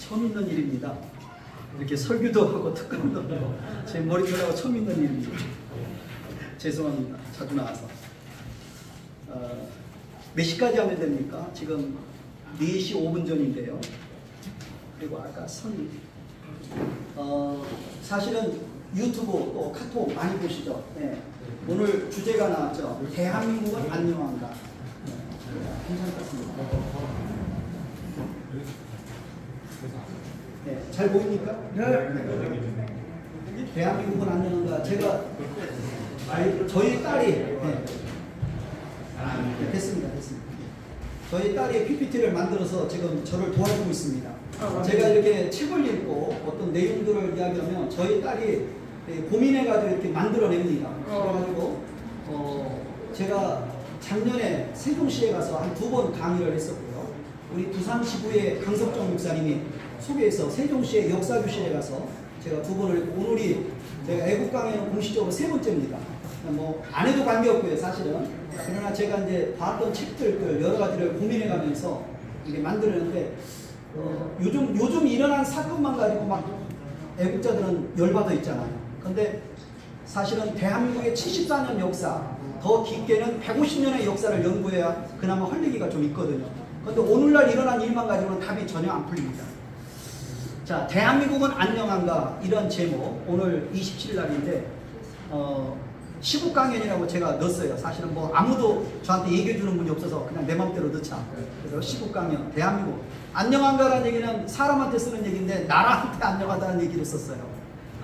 처음 있는 일입니다. 이렇게 설교도 하고 특강도 하고 제 머리털하고 처음 있는 일입니다. 죄송합니다. 자주 나와서. 몇 시까지 하면 됩니까? 지금 4시 5분 전인데요. 그리고 아까 사실은 유튜브 또 카톡 많이 보시죠? 네. 오늘 주제가 나왔죠. 대한민국은 안녕한가? 괜찮습니다. 네, 잘 보입니까? 네. 대한민국은 안녕한가? 제가 저희 딸이 네, 됐습니다. 저희 딸이 PPT를 만들어서 지금 저를 도와주고 있습니다. 제가 이렇게 책을 읽고 어떤 내용들을 이야기하면 저희 딸이 고민해가지고 이렇게 만들어냅니다. 그래가지고 제가 작년에 세종시에 가서 한 2번 강의를 했었고요. 우리 부산지부의 강석정 목사님이 소개해서 세종시의 역사교실에 가서 제가 2번을 했고, 오늘이 제가 애국 강의는 공식적으로 3번째입니다. 뭐 안 해도 관계없고요, 사실은. 그러나 제가 이제 봤던 책들 여러 가지를 고민해가면서 이게 만들었는데 요즘 일어난 사건만 가지고 막 애국자들은 열받아 있잖아요. 근데 사실은 대한민국의 74년 역사, 더 깊게는 150년의 역사를 연구해야 그나마 헐리기가 좀 있거든요. 근데 오늘날 일어난 일만 가지고는 답이 전혀 안 풀립니다. 자, 대한민국은 안녕한가? 이런 제목, 오늘 27일 날인데 시국강연이라고 제가 넣었어요. 사실은 뭐 아무도 저한테 얘기해주는 분이 없어서 그냥 내 맘대로 넣자. 그래서 시국강연, 대한민국 안녕한가라는 얘기는 사람한테 쓰는 얘기인데 나라한테 안녕하다는 얘기를 썼어요.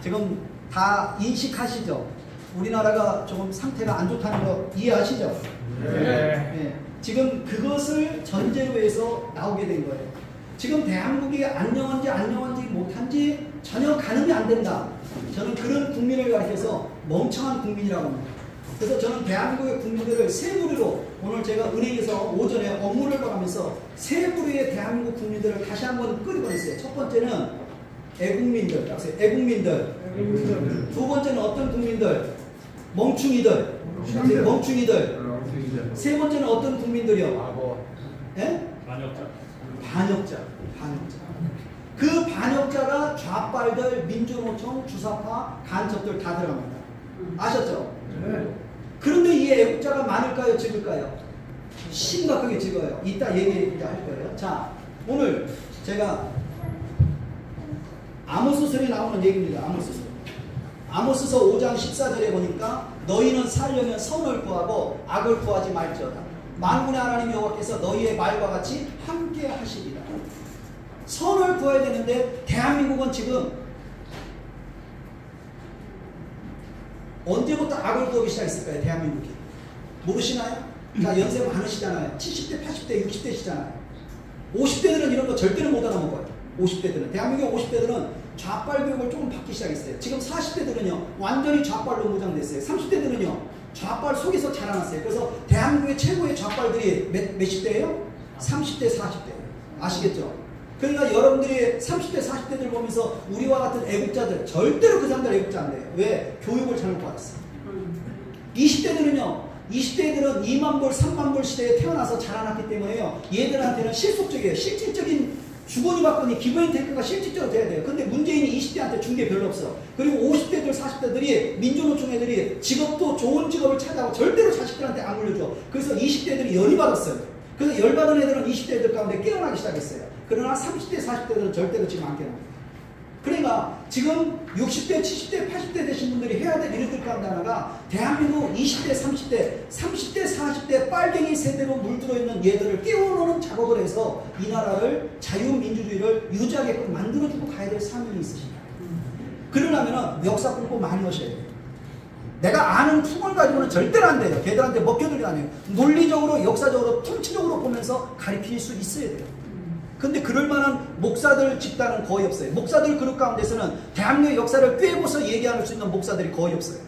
지금 다 인식하시죠? 우리나라가 조금 상태가 안 좋다는 거 이해하시죠? 네. 지금 그것을 전제로 해서 나오게 된 거예요. 지금 대한민국이 안녕한지 못한지 전혀 가늠이 안 된다. 저는 그런 국민을 가리켜서 멍청한 국민이라고 합니다. 그래서 저는 대한민국의 국민들을 세 부류로, 오늘 제가 은행에서 오전에 업무를 봐가면서 세 부류의 대한민국 국민들을 다시 한번 끄집어냈어요. 첫 번째는 애국민들, 애국민들. 두 번째는 어떤 국민들? 멍충이들. 세 번째는 어떤 국민들이요? 예? 반역자. 그 반역자가 좌빨들, 민주노총, 주사파, 간첩들 다 들어갑니다. 아셨죠? 네. 그런데 이 애국자가 많을까요? 적을까요? 심각하게 적어요. 이따 얘기할 거예요. 자, 오늘 제가 아모스서에 나오는 얘기입니다. 아모스서 5장 14절에 보니까 너희는 살려면 선을 구하고 악을 구하지 말지어다. 만군의 하나님 여호와께서 너희의 말과 같이 함께 하시리라. 선을 구해야 되는데 대한민국은 지금 언제부터 악을 구하기 시작했을까요? 대한민국이 모르시나요? 자, 연세 많으시잖아요. 70대, 80대, 60대시잖아요. 50대들은 이런 거 절대로 못 알아먹어요. 50대들은, 대한민국 50대들은 좌빨 교육을 조금 받기 시작했어요. 지금 40대들은요 완전히 좌빨로 무장됐어요. 30대들은요 좌빨 속에서 자라났어요. 그래서 대한민국의 최고의 좌빨들이 몇십 대예요? 30대, 40대. 아시겠죠? 그러니까 여러분들이 30대, 40대들 보면서 우리와 같은 애국자들, 절대로 그 사람들 애국자 안 돼요. 왜? 교육을 잘못 받았어요. 20대들은요, 20대들은 2만 불, 3만 불 시대에 태어나서 자라났기 때문에요. 얘들한테는 실속적이에요. 실질적인 주거니 받거니 기본 혜택가 실질적으로 돼야 돼요. 근데 문재인이 20대한테 준 게 별로 없어. 그리고 50대들, 40대들이 민주노총 애들이 직업도 좋은 직업을 찾아가고 절대로 자식들한테 안 물려줘. 그래서 20대들이 열이 받았어요. 그래서 열받은 애들은 20대들 가운데 깨어나기 시작했어요. 그러나 30대, 40대들은 절대로 지금 안 깨어납니다. 그러니까 지금 60대, 70대, 80대 되신 분들이 해야 될 일들 가운데 하나가 대한민국 20대, 30대, 40대 빨갱이 세대로 물들어 있는 얘들을 깨워놓는 작업을 해서 이 나라를 자유민주주의를 유지하게끔 만들어주고 가야 될 사명이 있으십니다. 그러려면 역사 공부 많이 하셔야 돼요. 내가 아는 풍을 가지고는 절대로 안 돼요. 걔들한테 먹혀들이 아니에요. 논리적으로, 역사적으로, 통치적으로 보면서 가르칠 수 있어야 돼요. 근데 그럴 만한 목사들 집단은 거의 없어요. 목사들 그룹 가운데서는 대한민국의 역사를 꿰고서 얘기할 수 있는 목사들이 거의 없어요.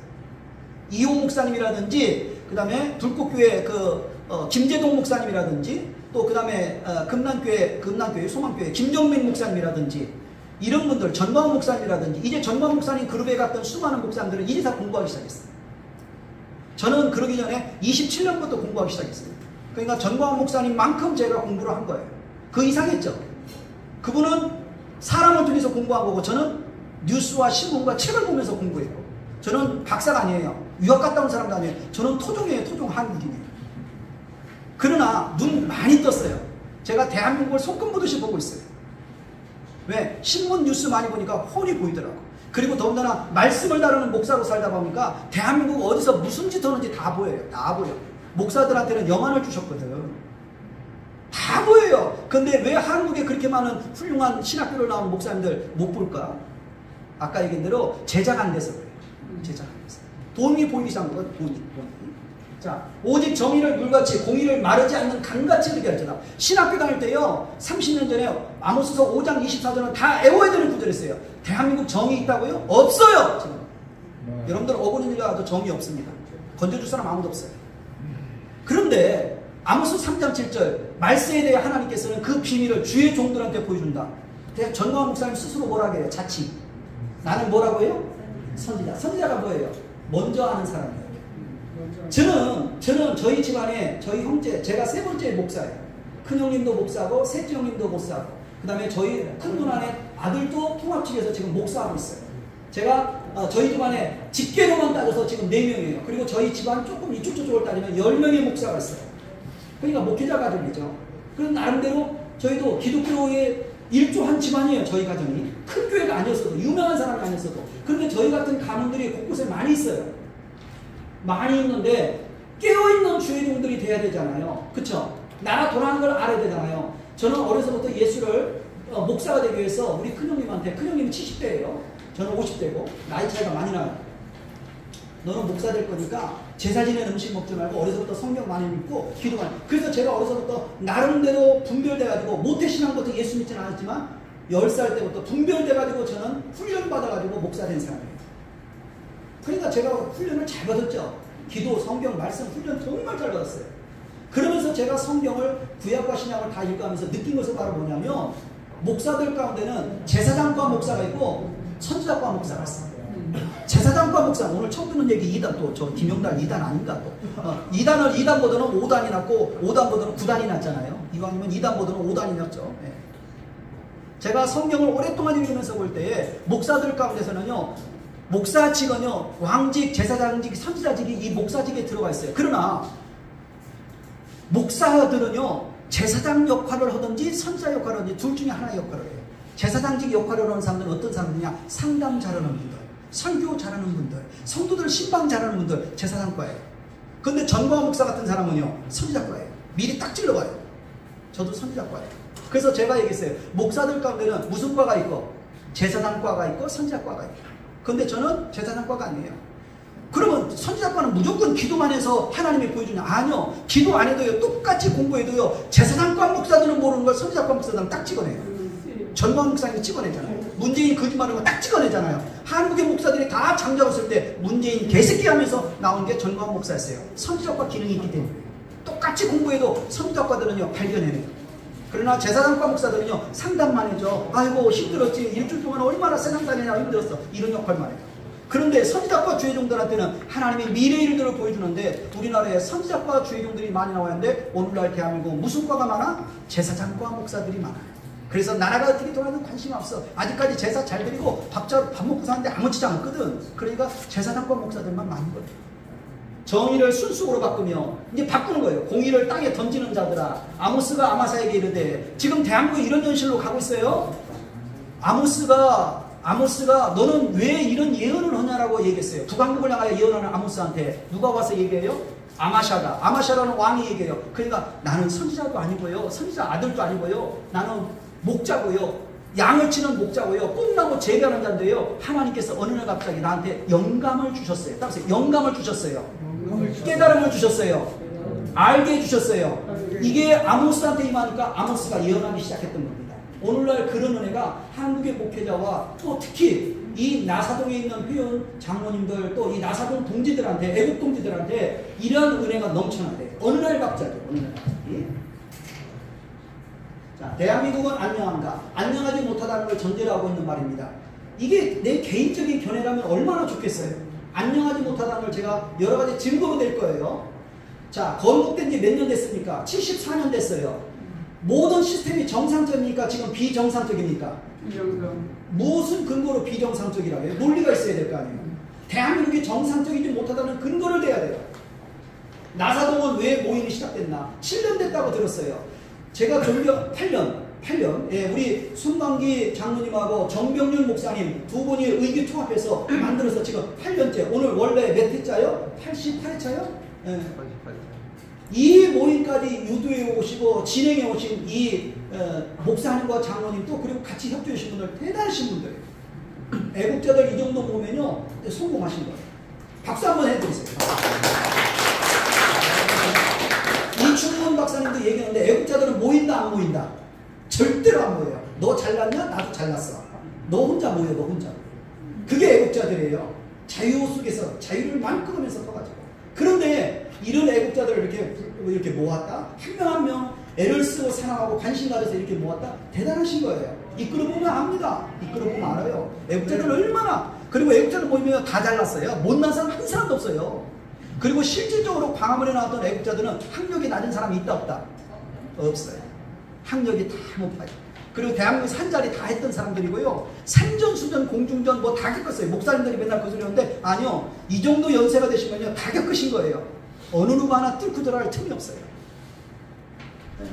이호 목사님이라든지, 그 다음에 불꽃교회 김재동 목사님이라든지, 또 그 다음에 금난교회, 소망교회 김정민 목사님이라든지, 이런 분들, 전광훈 목사님이라든지, 이제 전광훈 목사님 그룹에 갔던 수많은 목사님들은 이제 다 공부하기 시작했어요. 저는 그러기 전에 27년부터 공부하기 시작했어요. 그러니까 전광훈 목사님만큼 제가 공부를 한 거예요. 그 이상했죠. 그분은 사람을 통해서 공부한 거고 저는 뉴스와 신문과 책을 보면서 공부해요. 저는 박사가 아니에요. 유학 갔다 온 사람도 아니에요. 저는 토종이에요. 토종 한국인이에요. 그러나 눈 많이 떴어요. 제가 대한민국을 손금 보듯이 보고 있어요. 왜? 신문 뉴스 많이 보니까 훤히 보이더라고. 그리고 더군다나 말씀을 다루는 목사로 살다 보니까 대한민국 어디서 무슨 짓 하는지 다 보여요. 다 보여. 목사들한테는 영안을 주셨거든. 다 보여요. 근데 왜 한국에 그렇게 많은 훌륭한 신학교를 나온 목사님들 못 볼까? 아까 얘기한 대로 제자가 안 돼서 그래요. 제자가 안 돼서. 돈이 보이기 시작한 거야. 돈이. 자, 오직 정의를 물같이 공의를 마르지 않는 강같이 이렇게 하잖아. 신학교 다닐 때요, 30년 전에 아모스서 5장 24절은 다 애워야 되는 구절이었어요. 대한민국 정의 있다고요? 없어요! 지금. 여러분들 어머니가 아주 정의 없습니다. 건져줄 사람 아무도 없어요. 그런데 아모스 3장 7절 말세에 대해 하나님께서는 그 비밀을 주의 종들한테 보여준다. 전광훈 목사님 스스로 뭐라고 해요? 자칭. 나는 뭐라고 해요? 선지자. 선지자가 뭐예요? 먼저 하는 사람이에요. 저는 저희 집안에 저희 형제, 제가 세 번째 목사예요. 큰 형님도 목사고 셋째 형님도 목사고 그 다음에 저희 큰 누나네 아들도 통합측에서 지금 목사하고 있어요. 제가 저희 집안에 집계로만 따져서 지금 4명이에요. 그리고 저희 집안 조금 이쪽 저쪽을 따지면 10명의 목사가 있어요. 그러니까 목회자 가족이죠. 그럼 나름대로 저희도 기독교의 일조한 집안이에요. 저희 가정이 큰 교회가 아니었어도 유명한 사람이 아니었어도. 그런데 저희 같은 가문들이 곳곳에 많이 있어요. 많이 있는데 깨어있는 주의 종들이 돼야 되잖아요. 그쵸? 나라 돌아가는 걸 알아야 되잖아요. 저는 어려서부터 예수를 목사가 되기 위해서 우리 큰형님한테, 큰형님이 70대예요. 저는 50대고 나이 차이가 많이 나요. 너는 목사 될 거니까 제사 지낸 음식 먹지 말고 어려서부터 성경 많이 읽고 기도 많이. 그래서 제가 어려서부터 나름대로 분별돼가지고 모태신앙부터 예수 믿지는 않았지만 10살 때부터 분별돼가지고 저는 훈련 받아가지고 목사 된 사람이에요. 그러니까 제가 훈련을 잘 받았죠. 기도, 성경, 말씀 훈련 정말 잘 받았어요. 그러면서 제가 성경을 구약과 신약을 다 읽어가면서 느낀 것은 바로 뭐냐면 목사들 가운데는 제사장과 목사가 있고 선지자과 목사가 있어요. 제사장과 목사, 오늘 처음 듣는 얘기 2단 또 저 김영달 2단 아닌가 또 2단보다는 5단이 났고 5단보다는 9단이 났잖아요. 이왕이면 2단보다는 5단이 났죠. 네. 제가 성경을 오랫동안 읽으면서 볼 때에 목사들 가운데서는요 목사직은요 왕직, 제사장직, 선지자직이 이 목사직에 들어가 있어요. 그러나 목사들은요 제사장 역할을 하든지 선지자 역할을 하든지 둘 중에 하나의 역할을 해요. 제사장직 역할을 하는 사람들은 어떤 사람들이냐? 상담 잘하는 분들, 설교 잘하는 분들, 성도들 신방 잘하는 분들 제사장과예요. 근데 전광훈 목사 같은 사람은요 선지자과예요. 미리 딱 찔러봐요. 저도 선지자과예요. 그래서 제가 얘기했어요. 목사들 가운데는 무슨 과가 있고 제사장과가 있고 선지자과가 있고. 근데 저는 제사장과가 아니에요. 그러면 선지자과는 무조건 기도만 해서 하나님이 보여주냐? 아니요. 기도 안 해도요. 똑같이 공부해도요. 제사장과 목사들은 모르는 걸 선지자과 목사들은 딱 찍어내요. 전광훈 목사님이 찍어내잖아요. 문재인 거짓말하는 거 딱 찍어내잖아요. 한국의 목사들이 다 장잡았을 때 문재인 개새끼 하면서 나온 게 전광훈 목사였어요. 선지자과 기능이 있기 때문에. 똑같이 공부해도 선지자과들은요. 발견해내요. 그러나 제사장과 목사들은요 상담만 해줘. 아이고 힘들었지. 일주일 동안 얼마나 세상 다니냐 힘들었어. 이런 역할만 해요. 그런데 선지자과 주의종들한테는 하나님의 미래 일들을 보여주는데 우리나라에 선지자과 주의종들이 많이 나와야 하는데 오늘날 대한민국 무슨 과가 많아? 제사장과 목사들이 많아요. 그래서 나라가 어떻게 돌아가는 관심이 없어. 아직까지 제사 잘 드리고 밥 먹고 사는데 아무렇지 않거든. 그러니까 제사장과 목사들만 많은 거예요. 정의를 순수으로 바꾸며 이제 바꾸는 거예요. 공의를 땅에 던지는 자들아 아모스가 아마사에게 이르되 지금 대한민국이 이런 현실로 가고 있어요. 아모스가 너는 왜 이런 예언을 하냐라고 얘기했어요. 북왕국을 향하여 예언하는 아모스한테 누가 와서 얘기해요? 아마샤라는 왕이 얘기해요. 그러니까 나는 선지자도 아니고요. 선지자 아들도 아니고요. 나는 목자고요. 양을 치는 목자고요. 꿈나무 재배하는 자인데요. 하나님께서 어느 날 갑자기 나한테 영감을 주셨어요. 따라서 영감을 주셨어요. 깨달음을 주셨어요. 알게 해주셨어요. 이게 아모스한테 임하니까 아모스가 예언하기 시작했던 겁니다. 오늘날 그런 은혜가 한국의 목회자와 또 특히 이 나사동에 있는 회원 장로님들 또 이 나사동 동지들한테 애국 동지들한테 이러한 은혜가 넘쳐나대요. 어느 날 갑자기 자, 대한민국은 안녕한가? 안녕하지 못하다는 걸 전제로 하고 있는 말입니다. 이게 내 개인적인 견해라면 얼마나 좋겠어요. 안녕하지 못하다는 걸 제가 여러 가지 증거로 낼 거예요. 자, 건국된 지 몇 년 됐습니까? 74년 됐어요. 모든 시스템이 정상적입니까? 지금 비정상적입니까? 비정상. 무슨 근거로 비정상적이라고 해요? 논리가 있어야 될 거 아니에요. 대한민국이 정상적이지 못하다는 근거를 대야 돼요. 나사동은 왜 모임이 시작됐나? 7년 됐다고 들었어요. 제가 종교 8년, 예, 우리 손광기 장로님하고 정병윤 목사님 두 분이 의기투합해서 만들어서 지금 8년째. 오늘 원래 몇 회차요? 88회차요? 예. 이 모임까지 유도해 오시고 진행해 오신 이 목사님과 장로님 또 그리고 같이 협조해 주신 분들 대단하신 분들이에요. 애국자들 이 정도 모으면요 성공하신 거예요. 박수 한번 해드리세요. 이충문 박사님도 얘기하는데 애국자들은 모인다 안 모인다? 절대로 안 모여요. 너 잘났냐? 나도 잘났어. 너 혼자 모여. 너 혼자. 그게 애국자들이에요. 자유 속에서 자유를 만끽하면서 커가지고. 그런데 이런 애국자들을 이렇게 모았다? 한 명 한 명 애를 쓰고 사랑하고 관심 가져서 이렇게 모았다? 대단하신 거예요. 이끌어보면 압니다. 이끌어보면 알아요. 애국자들 얼마나. 그리고 애국자들 모이면 다 잘났어요. 못난 사람 한 사람도 없어요. 그리고 실질적으로 광화문에 나왔던 애국자들은 학력이 낮은 사람이 있다 없다? 없어요. 학력이 다 높아요. 그리고 대한민국에서 한 자리 다 했던 사람들이고요. 산전수전 공중전 뭐 다 겪었어요. 목사님들이 맨날 그 소리 하는데 아니요. 이 정도 연세가 되시면요. 다 겪으신 거예요. 어느 누구 하나 뚫고 들어갈 틈이 없어요.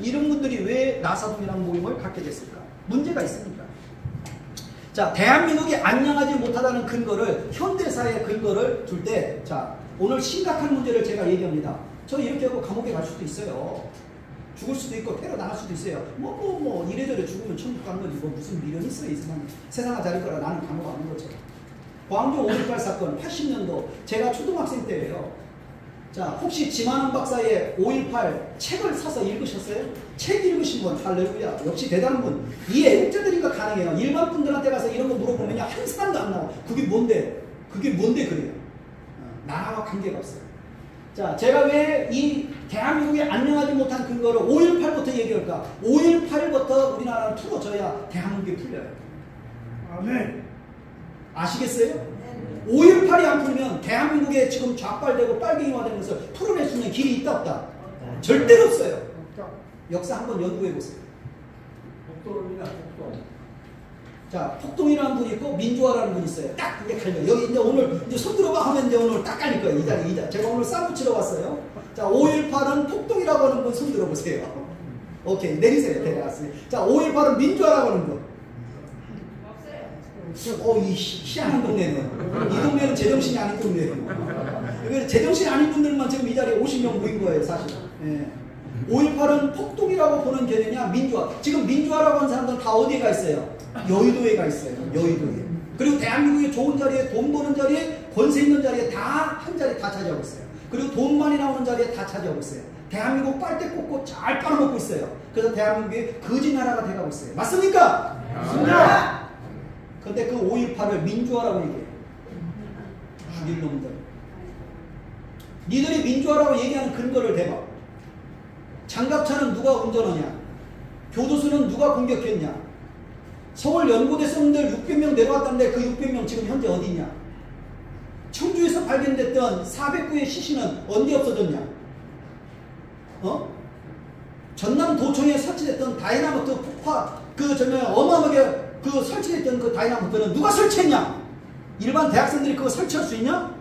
이런 분들이 왜 나사동이라는 모임을 갖게 됐을까? 문제가 있습니다. 자, 대한민국이 안녕하지 못하다는 근거를, 현대사의 근거를 줄 때, 자, 오늘 심각한 문제를 제가 얘기합니다. 저 이렇게 하고 감옥에 갈 수도 있어요. 죽을 수도 있고 테러 당할 수도 있어요. 이래저래 죽으면 천국 가는 거지. 뭐 무슨 미련이 있어요. 이 세상을 자릴 거라 나는 감옥 안 온 거죠. 광주 5.18 사건 80년도 제가 초등학생 때예요. 자, 혹시 지만원 박사의 5.18 책을 사서 읽으셨어요? 책 읽으신 분 할렐루야. 역시 대단한 분. 이 애국자들이니까 가능해요. 일반 분들한테 가서 이런 거 물어보면 한 사람도 안 나와. 그게 뭔데 그래요. 나라와 관계가 없어요. 자, 제가 왜 이 대한민국이 안녕하지 못한 근거를 5.18부터 얘기할까? 5.18부터 우리나라를 풀어줘야 대한민국이 풀려요. 아멘. 아시겠어요? 5.18이 안 풀리면 대한민국에 지금 좌빨되고 빨갱이화되는 것을 풀어낼 수 있는 길이 있다 없다? 절대로 없어요. 역사 한번 연구해 보세요. 폭동입니다. 폭동. 자, 폭동이라는 분이 있고 민주화라는 분이 있어요. 딱 그게 갈려. 여기 이제 오늘 이제 손 들어봐 하면 이제 오늘 딱 갈릴 거예요. 이 자리. 제가 오늘 쌈 붙이러 왔어요. 자, 5.18은 폭동이라고 하는 분 손 들어보세요. 오케이, 내리세요. 내려왔어요. 자, 5.18은 민주화라고 하는 분. 이 희한한 동네네. 이 동네는 제정신이 아닌 동네예요. 제정신이 아닌 분들만 지금 이 자리에 50명 모인 거예요, 사실. 예. 5.18은 폭동이라고 보는 개념이냐, 민주화. 지금 민주화라고 하는 사람들은 다 어디에 가 있어요? 여의도에 가 있어요. 여의도에. 그리고 대한민국의 좋은 자리에, 돈 버는 자리에, 권세 있는 자리에 다 한 자리 다 차지하고 있어요. 그리고 돈 많이 나오는 자리에 다 차지하고 있어요. 대한민국 빨대 꽂고 잘 빨아먹고 있어요. 그래서 대한민국이 거지 나라가 돼가고 있어요. 맞습니까? 맞습니다. 근데 그 5.18을 민주화라고 얘기해요. 죽일 놈들. 니들이 민주화라고 얘기하는 근거를 대봐. 장갑차는 누가 운전하냐? 교도소는 누가 공격했냐? 서울 연고대생들 600명 내려왔다는데 그 600명 지금 현재 어디 있냐? 청주에서 발견됐던 409의 시신은 언제 없어졌냐? 전남 도청에 설치됐던 다이나마이트 폭파 어마어마하게 설치됐던 그 다이나마이트는 누가 설치했냐? 일반 대학생들이 그거 설치할 수 있냐?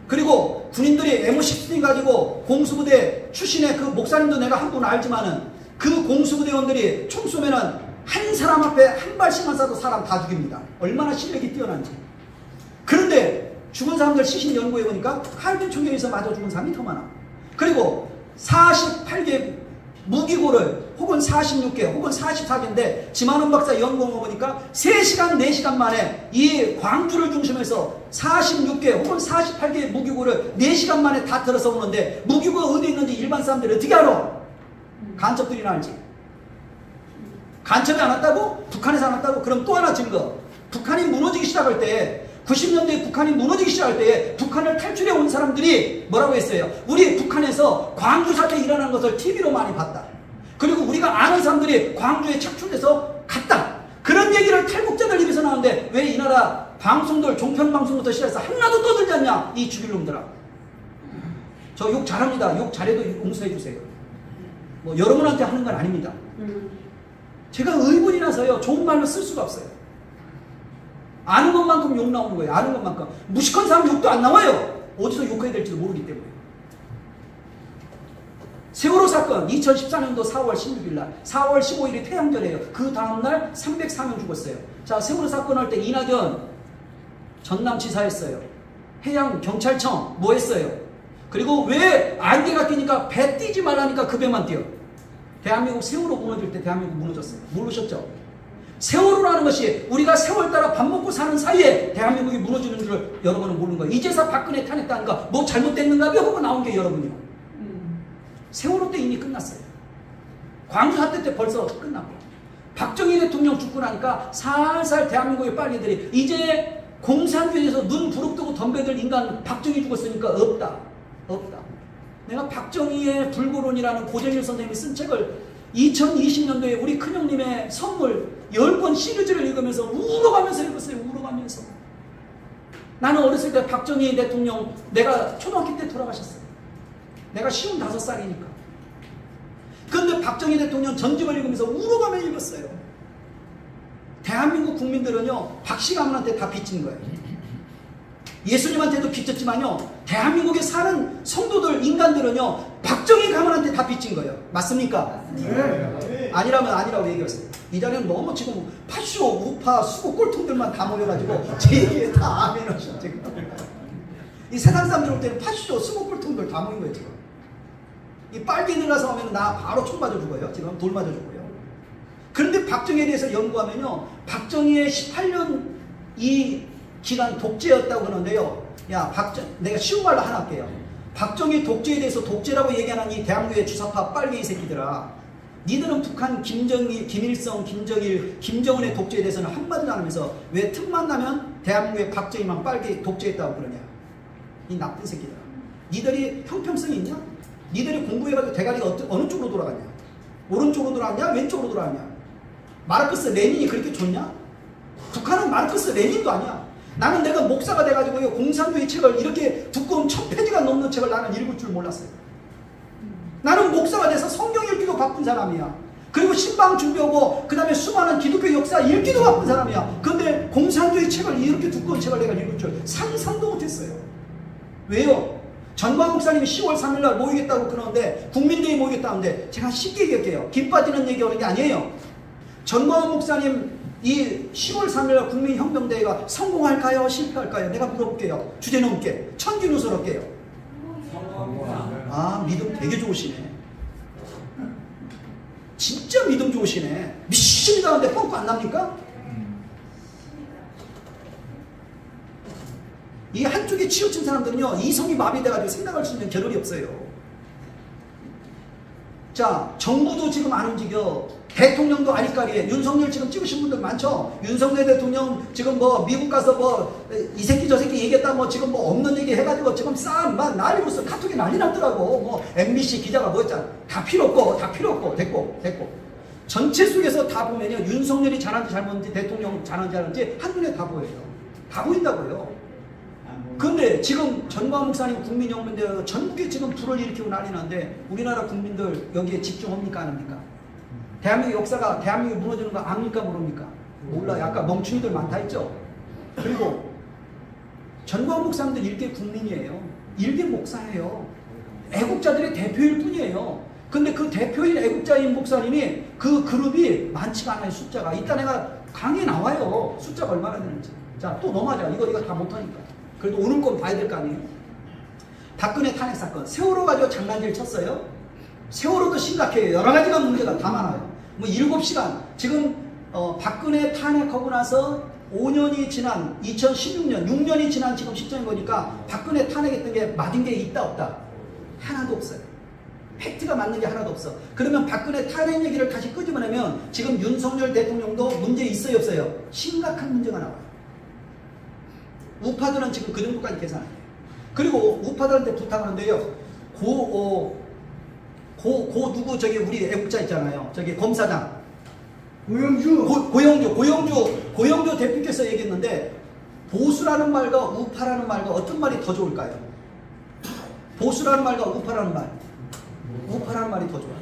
그리고 군인들이 M16 가지고 공수부대 출신의 그 목사님도 내가 한 분 알지만은 그 공수부대원들이 총 쏘면은 한 사람 앞에 한 발씩만 쏴도 사람 다 죽입니다. 얼마나 실력이 뛰어난지. 그런데 죽은 사람들 시신 연구해 보니까 칼빈 총경에서 맞아 죽은 사람이 더 많아. 그리고 48개 무기고를 혹은 46개 혹은 44개인데 지만원 박사 연구해 보니까 3시간 4시간 만에 이 광주를 중심해서 46개 혹은 48개의 무기고를 4시간 만에 다 들어서 오는데 무기고가 어디 있는지 일반 사람들이 어떻게 알아? 간첩들이나 알지. 간첩이 안 왔다고? 북한에서 안 왔다고? 그럼 또 하나 증거. 북한이 무너지기 시작할 때 90년대에 북한이 무너지기 시작할 때 북한을 탈출해 온 사람들이 뭐라고 했어요? 우리 북한에서 광주 사태 일어난 것을 TV로 많이 봤다. 그리고 우리가 아는 사람들이 광주에 착출해서 갔다. 그런 얘기를 탈북자들 입에서 나오는데 왜 이 나라 방송들 종편방송부터 시작해서 하나도 떠들지 않냐? 이 죽일 놈들아. 저 욕 잘합니다. 욕 잘해도 용서해 주세요. 뭐 여러분한테 하는 건 아닙니다. 제가 의문이 나서요. 좋은 말로 쓸 수가 없어요. 아는 것만큼 욕 나오는 거예요. 아는 것만큼. 무식한 사람 욕도 안 나와요. 어디서 욕해야 될지도 모르기 때문에. 세월호 사건 2014년도 4월 16일 날 4월 15일이 태양절이에요. 그 다음날 304명 죽었어요. 자, 세월호 사건 할 때 이낙연 전남지사였어요. 해양경찰청 뭐 했어요? 그리고 왜 안개가 끼니까 배 뛰지 말라니까 그 배만 뛰어. 대한민국 세월호 무너질 때 대한민국 무너졌어요. 모르셨죠? 세월호라는 것이 우리가 세월 따라 밥 먹고 사는 사이에 대한민국이 무너지는 줄 여러분은 모르는 거예요. 이제서 박근혜 탄핵당한가 뭐 잘못됐는가 하고 나온 게 여러분이요. 세월호 때 이미 끝났어요. 광주 사태 때 벌써 끝났고 박정희 대통령 죽고 나니까 살살 대한민국의 빨리들이 이제 공산주의에서 눈 부릅뜨고 덤벼들 인간 박정희 죽었으니까 없다. 내가 박정희의 불고론이라는 고재일 선생님이 쓴 책을 2020년도에 우리 큰형님의 선물 10권 시리즈를 읽으면서 울어가면서 읽었어요. 울어가면서. 나는 어렸을 때 박정희 대통령 내가 초등학교 때 돌아가셨어요. 내가 55살이니까. 그런데 박정희 대통령 전집을 읽으면서 울어가며 읽었어요. 대한민국 국민들은요, 박씨 가문한테 다 빚진 거예요. 예수님한테도 빚졌지만요, 대한민국에 사는 성도들, 인간들은요, 박정희 가문한테 다 빚진 거예요. 맞습니까? 네. 아니라면 아니라고 얘기했어요. 이 자리는 너무 지금 파쇼, 우파, 수고 꼴통들만 다 모여가지고 제 얘기에 다 아멘하셔, 지금. 이 세상 사람들 올 때는 파쇼, 수고 꼴통들 다 모인 거예요, 지금. 이 빨개 들어가서 오면 나 바로 총 맞아 죽어요. 지금 돌 맞아 죽어요. 그런데 박정희에 대해서 연구하면요, 박정희의 18년 이 기간 독재였다고 그러는데요. 야, 내가 쉬운 말로 하나 할게요. 박정희 독재에 대해서 독재라고 얘기하는 이 대한민국의 주사파 빨갱이 새끼들아, 니들은 북한 김정일, 김일성, 김정일, 김정은의 독재에 대해서는 한마디도 안 하면서 왜 틈만 나면 대한민국의 박정희만 빨개 독재했다고 그러냐. 이 나쁜 새끼들아. 니들이 형평성이 있냐? 니들이 공부해가지고 대가리가 어느 쪽으로 돌아가냐? 오른쪽으로 돌아가냐? 왼쪽으로 돌아가냐? 마르크스 레닌이 그렇게 좋냐? 북한은 마르크스 레닌도 아니야. 나는 내가 목사가 돼가지고 공산주의 책을 이렇게 두꺼운 1000페이지가 넘는 책을 나는 읽을 줄 몰랐어요. 나는 목사가 돼서 성경 읽기도 바쁜 사람이야. 그리고 신방 준비하고 그 다음에 수많은 기독교 역사 읽기도 바쁜 사람이야. 그런데 공산주의 책을 이렇게 두꺼운 책을 내가 읽을 줄 상상도 못했어요. 왜요? 전광 목사님이 10월 3일날 모이겠다고 그러는데 국민대회 모이겠다는데 제가 쉽게 얘기할게요. 김 빠지는 얘기하는 게 아니에요. 전광 목사님 이 10월 3일 국민혁명대회가 성공할까요? 실패할까요? 내가 물어볼게요. 주제 넘게. 천기누설할게요. 아, 믿음 되게 좋으시네. 진짜 믿음 좋으시네. 믿습니다 하는데 뻥꾸 안 납니까? 이 한쪽에 치우친 사람들은요, 이성이 마비돼가지고 생각할 수 있는 겨를이 없어요. 자, 정부도 지금 안 움직여. 대통령도 아리까리해. 윤석열 지금 찍으신 분들 많죠? 윤석열 대통령 지금 뭐 미국 가서 뭐 이 새끼 저 새끼 얘기했다 뭐 지금 뭐 없는 얘기 해가지고 지금 막 난리고 있어. 카톡에 난리 났더라고. 뭐 MBC 기자가 뭐 했잖아. 다 필요 없고 됐고. 전체 속에서 다 보면요, 윤석열이 잘하는지 잘못인지 대통령 잘하는지 잘하는지 한눈에 다 보여요. 다 보인다고요. 근데 지금 전광 목사님 국민혁명대회 전국에 지금 불을 일으키고 난리 나는데 우리나라 국민들 여기에 집중합니까 안 합니까? 대한민국 역사가 대한민국이 무너지는 거 압니까 모릅니까? 몰라요. 아까 멍충이들 많다 했죠. 그리고 전광 목사님들 일개 국민이에요. 일개 목사예요. 애국자들의 대표일 뿐이에요. 근데 그 대표인 애국자인 목사님이 그 그룹이 많지가 않아요. 숫자가. 이따 내가 강의에 나와요. 숫자가 얼마나 되는지. 자, 또 넘어가자. 이거 다 못하니까. 그래도 오늘 건 봐야 될 거 아니에요. 박근혜 탄핵 사건. 세월호 가지고 장난질 쳤어요. 세월호도 심각해요. 여러 가지가 문제가 다 많아요. 뭐 7시간. 지금 박근혜 탄핵하고 나서 5년이 지난 2016년 6년이 지난 지금 시점인 거니까 박근혜 탄핵했던 게 맞은 게 있다 없다? 하나도 없어요. 팩트가 맞는 게 하나도 없어. 그러면 박근혜 탄핵 얘기를 다시 끄집어내면 지금 윤석열 대통령도 문제 있어요 없어요? 심각한 문제가 나와요. 우파들은 지금 그 정도까지 계산해요. 그리고 우파들한테 부탁하는데요. 누구 저기 우리 애국자 있잖아요. 저기 검사장 고영주 대표께서 얘기했는데 보수라는 말과 우파라는 말과 어떤 말이 더 좋을까요? 보수라는 말과 우파라는 말. 우파라는 말이 더 좋아요.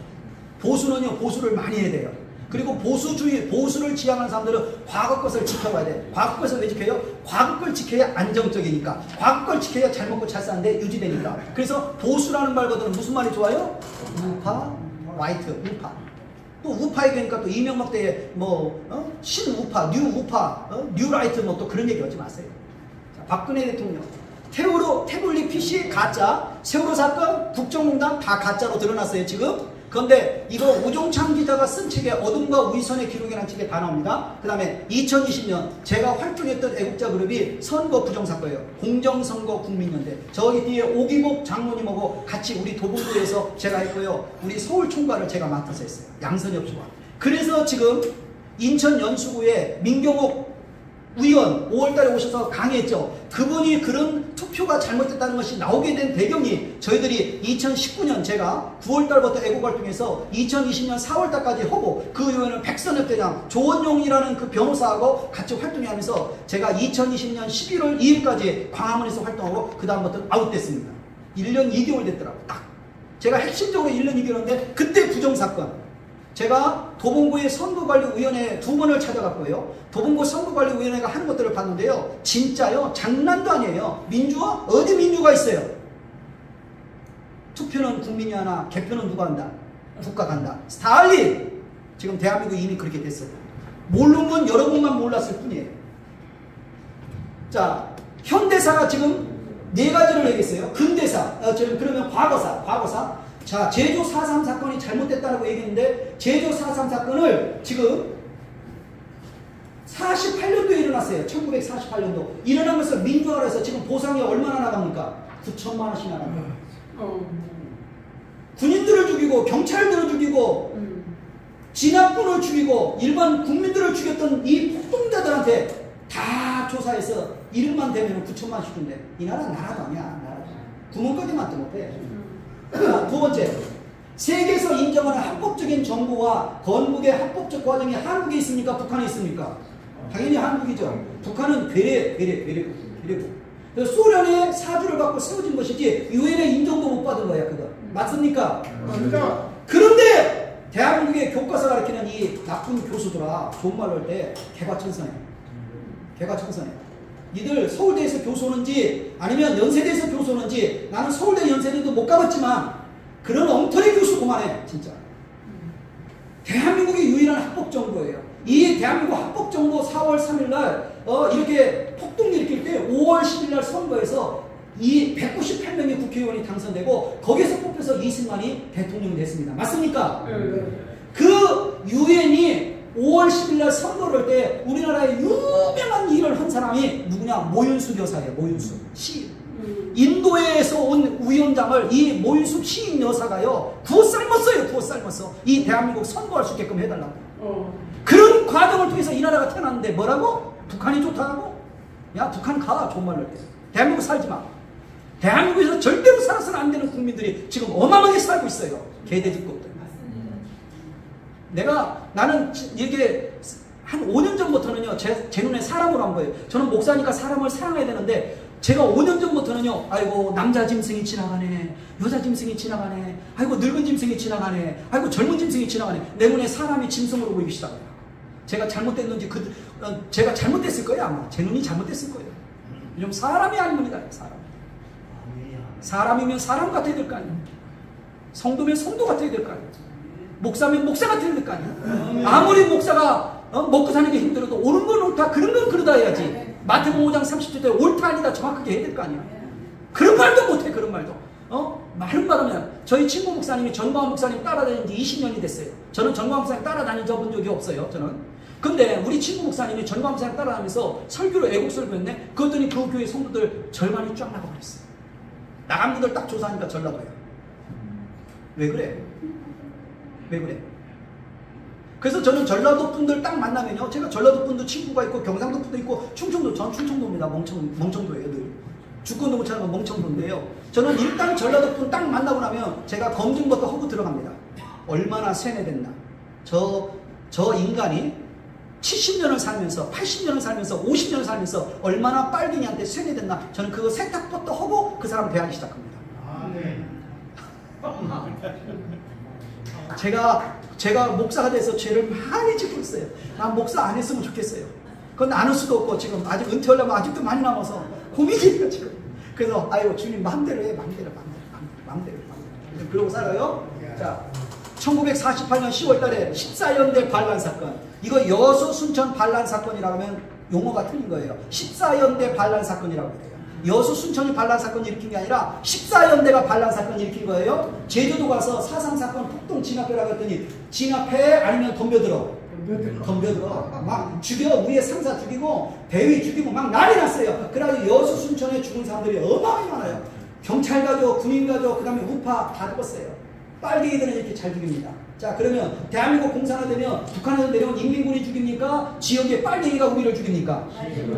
보수는요, 보수를 많이 해야 돼요. 그리고 보수를 지향하는 사람들은 과거 것을 지켜봐야 돼. 과거 것을 왜 지켜요? 과거 걸 지켜야 안정적이니까. 과거 걸 지켜야 잘 먹고 잘 사는데 유지되니까. 그래서 보수라는 말보다는 무슨 말이 좋아요? 우파, 라이트, 우파. 또 우파 얘기하니까 또 이명박 때에 신우파, 뉴우파, 뉴라이트 또 그런 얘기 하지 마세요. 자, 박근혜 대통령. 태블릿 PC 가짜, 세월호 사건, 국정농단 다 가짜로 드러났어요, 지금. 그런데 이거 우종찬 기자가 쓴 책에 어둠과 위선의 기록이라는 책에 다 나옵니다. 그 다음에 2020년 제가 활동했던 애국자 그룹이 선거 부정사건이에요. 공정선거 국민연대. 저기 뒤에 오기복 장로님하고 같이 우리 도봉구에서 제가 했고요. 우리 서울 총괄을 제가 맡아서 했어요. 양선엽 씨와. 그래서 지금 인천 연수구에 민경옥 의원 5월달에 오셔서 강의했죠. 그분이 그런 투표가 잘못됐다는 것이 나오게 된 배경이 저희들이 2019년 제가 9월달부터 애국활동에서 2020년 4월달까지 하고 그 이후에는 백선엽 대장 조원용이라는 그 변호사하고 같이 활동하면서 제가 2020년 11월 2일까지 광화문에서 활동하고 그 다음부터 아웃됐습니다. 1년 2개월 됐더라고요. 딱. 제가 핵심적으로 1년 2개월인데 그때 부정사건. 제가 도봉구의 선거관리위원회 2번을 찾아갔고요. 도봉구 선거관리위원회가 하는 것들을 봤는데요. 진짜요. 장난도 아니에요. 민주화? 어디 민주가 있어요? 투표는 국민이 하나, 개표는 누가 한다? 국가가 한다. 스탈린! 지금 대한민국 이미 그렇게 됐어요. 모르는 건 여러분만 몰랐을 뿐이에요. 자, 현대사가 지금 4가지를 얘기했어요. 근대사, 그러면 과거사. 자, 제주 4.3 사건이 잘못됐다고 얘기했는데 제주 4.3 사건을 지금 48년도에 일어났어요. 1948년도. 일어난 것을 민주화로 해서 지금 보상이 얼마나 나갑니까? 9천만 원씩 나갑니다. 군인들을 죽이고 경찰들을 죽이고 진압군을 죽이고 일반 국민들을 죽였던 이 폭동자들한테 다 조사해서 이름만 대면 9천만 원씩 준대. 이 나라는 나라도 아니야. 구멍까지만 도 못해. 두 번째, 세계에서 인정하는 합법적인 정부와 건국의 합법적 과정이 한국에 있습니까? 북한에 있습니까? 당연히 한국이죠. 북한은 괴뢰국. 그래서 소련의 사주를 받고 세워진 것이지 유엔의 인정도 못 받은 거야, 그거. 맞습니까? 맞습니다. 그런데 대한민국의 교과서 가르치는 이 나쁜 교수들아, 좋은 말로 할 때 개과천선해. 니들 서울대에서 교수 오는지 아니면 연세대에서 교수 오는지 나는 서울대 연세대도 못 가봤지만 그런 엉터리 교수 그만해 진짜. 대한민국이 유일한 합법정부예요. 이 대한민국 합법정부 4월 3일날 이렇게 폭동 일으킬 때 5월 10일날 선거에서 이 198명의 국회의원이 당선되고 거기서 뽑혀서 이승만이 대통령이 됐습니다. 맞습니까? 그 유엔이 5월 10일날 선거를 할 때 우리나라에 유명한 일을 한 사람이 누구냐? 모윤숙 여사예요. 모윤숙 시인. 인도에서 온 위원장을 이 모윤숙 시인 여사가요 구워 삶았어. 이 대한민국 선거할 수 있게끔 해달라고. 그런 과정을 통해서 이 나라가 태어났는데 뭐라고? 북한이 좋다고? 야, 북한 가. 좋은 말로 할 때. 대한민국 살지 마. 대한민국에서 절대로 살아서는 안 되는 국민들이 지금 어마어마하게 살고 있어요. 개돼지급들. 나는 이게 한 5년 전부터는요, 제 눈에 사람으로 한 거예요. 저는 목사니까 사람을 사랑해야 되는데, 제가 5년 전부터는요, 아이고, 남자 짐승이 지나가네, 여자 짐승이 지나가네, 아이고, 늙은 짐승이 지나가네, 아이고, 젊은 짐승이 지나가네. 내 눈에 사람이 짐승으로 보이기 시작해요. 제가 잘못됐는지, 제가 잘못됐을 거예요, 아마. 제 눈이 잘못됐을 거예요. 좀 사람이 아닙니다, 사람. 사람이면 사람 같아야 될 거 아니에요. 성도면 성도 같아야 될 거 아니에요. 목사면 목사 같아야 될 거 아니야. 아무리 목사가 먹고 사는 게 힘들어도 옳은 건 옳다, 그런 건 그러다 해야지. 마태복음 5장 30절에 옳다 아니다 정확하게 해야 될 거 아니야. 그런 말도 못해. 그런 말도. 말은 말하면 저희 친구 목사님이 전광훈 목사님 따라다닌 지 20년이 됐어요. 저는 전광훈 목사님 따라다녀 본 적이 없어요. 저는. 근데 우리 친구 목사님이 전광훈 목사님 따라다니면서 설교를 애국 설교했네. 그랬더니 그 교회 성도들 절반이 쫙 나가버렸어요. 나간 분들 딱 조사하니까 전라도예요. 왜 그래? 그래서 저는 전라도 분들 딱 만나면요, 제가 전라도 분도 친구가 있고 경상도 분도 있고 충청도, 전 충청도입니다. 멍청도예요. 늘 주권도 못 차는 건 멍청도인데요. 저는 일단 전라도 분 딱 만나고 나면 제가 검증부터 하고 들어갑니다. 얼마나 세뇌됐나. 저 인간이 70년을 살면서 80년을 살면서 50년을 살면서 얼마나 빨갱이한테 세뇌됐나. 저는 그거 세탁부터 하고 그 사람 대하기 시작합니다. 제가 목사가 돼서 죄를 많이 짓고 있어요. 난 목사 안 했으면 좋겠어요. 그건 나눌 수도 없고 지금 아직 은퇴하려면 아직도 많이 남아서 고민이에요 지금. 그래서 아이고 주님 마음대로 해, 마음대로. 그러고 살아요. 자, 1948년 10월달에 14연대 반란 사건. 이거 여수 순천 반란 사건이라고 하면 용어가 틀린 거예요. 14연대 반란 사건이라고 해요. 여수 순천이 반란 사건 일으킨 게 아니라 14연대가 반란 사건 일으킨 거예요. 제주도 가서 4.3 사건 폭동 진압해라고 했더니 진압해 아니면 덤벼들어. 막 죽여, 위에 상사 죽이고 대위 죽이고 막 난리 났어요. 그래가지고 여수 순천에 죽은 사람들이 어마어마하게 많아요. 경찰 가죠, 군인 가죠, 그 다음에 우파 다 죽었어요. 빨갱이들은 이렇게 잘 죽입니다. 자, 그러면 대한민국 공산화되면 북한에서 내려온 인민군이 죽입니까? 지역의 빨갱이가 우리를 죽입니까?